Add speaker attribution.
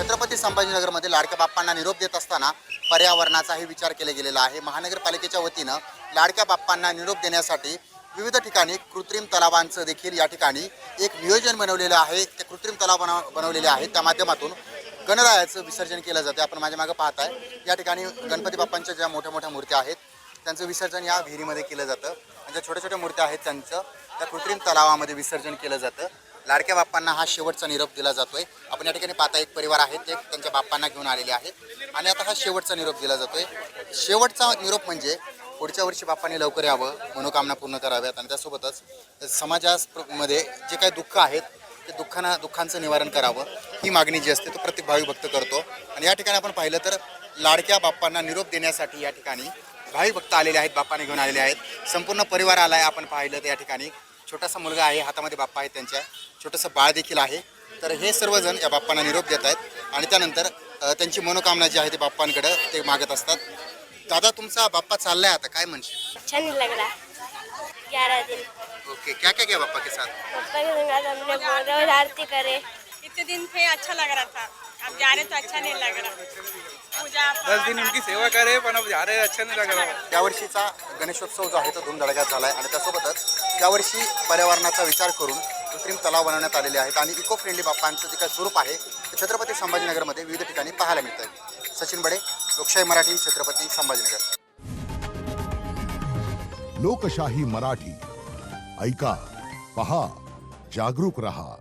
Speaker 1: छत्रपती संभाजीनगरमध्ये लाडक्या बाप्पांना निरोप देत असताना पर्यावरणाचाही विचार केला गेलेला आहे। महानगरपालिकेच्या वतीनं लाडक्या बाप्पांना निरोप देण्यासाठी विविध ठिकाणी कृत्रिम तलावांचं देखील या ठिकाणी एक नियोजन बनवलेलं आहे। ते कृत्रिम तलाव बनवलेले आहेत, त्या माध्यमातून गणरायाचं विसर्जन केलं जातं। आपण माझ्या मागे पाहताय या ठिकाणी गणपती बाप्पांच्या ज्या मोठ्या मोठ्या मूर्त्या आहेत त्यांचं विसर्जन या विहिरीमध्ये केलं जातं आणि ज्या छोट्या छोट्या मूर्त्या आहेत त्यांचं त्या कृत्रिम तलावामध्ये विसर्जन केलं जातं। लाडक्या बाप्पांना हा शेवटचा निरोप दिला जातोय। आपण या ठिकाणी पाहता एक परिवार आहे, ते त्यांच्या बाप्पांना घेऊन आलेले आहेत आणि आता हा शेवटचा निरोप दिला जातोय। शेवटचा निरोप म्हणजे पुढच्या वर्षी बाप्पांनी लवकर यावं, मनोकामना पूर्ण कराव्यात आणि त्यासोबतच समाजामध्ये जे काही दुःख आहेत ते दुःखांचं निवारण करावं, ही मागणी जी असते तो प्रत्येक भाविक भक्त करतो। आणि या ठिकाणी आपण पाहिलं तर लाडक्या बाप्पांना निरोप देण्यासाठी या ठिकाणी भाविक भक्त आलेले आहेत, बाप्पाने घेऊन आलेले आहेत। संपूर्ण परिवार आला आहे। आपण पाहिलं तर या ठिकाणी छोटासा मुलगा आहे, हातामध्ये बाप्पा आहे, त्यांच्या छोटंसं बाळ देखील आहे। तर हे सर्वजण या बाप्पांना निरोप देत आहेत आणि त्यानंतर त्यांची मनोकामना जी आहे ते बाप्पांकडे ते मागत असतात। दादा, तुमचा बाप्पा चाललाय आता, काय म्हणशील?
Speaker 2: अच्छा नहीं लग रहा। 11 दिन
Speaker 1: ओके, क्या क्या किया बाप्पा के साथ?
Speaker 2: पापा के साथ हमने रोज आरती करे।
Speaker 3: इतने दिन थे अच्छा लग रहा था, अब जा रहे तो अच्छा नहीं लग रहा। पूजा
Speaker 4: 10 दिन उनकी सेवा करे पण अब जा रहे अच्छा नहीं लग रहा।
Speaker 1: यावर्षीचा गणेशोत्सव जो आहे तो धूमधडाक्यात झाला आहे आणि त्यासोबतच यावर्षी पर्यावरणाचा विचार करून कृत्रिम तलाव बनवण्यात आलेले आहेत आणि इको फ्रेंडली बाप्पांचं जे काही स्वरूप आहे ते छत्रपती संभाजीनगरमध्ये विविध ठिकाणी पाहायला मिळतं आहे। सचिन बडे, लोकशाही मराठी, छत्रपती संभाजीनगर।
Speaker 5: लोकशाही मराठी, ऐका, पहा, जागरूक रहा।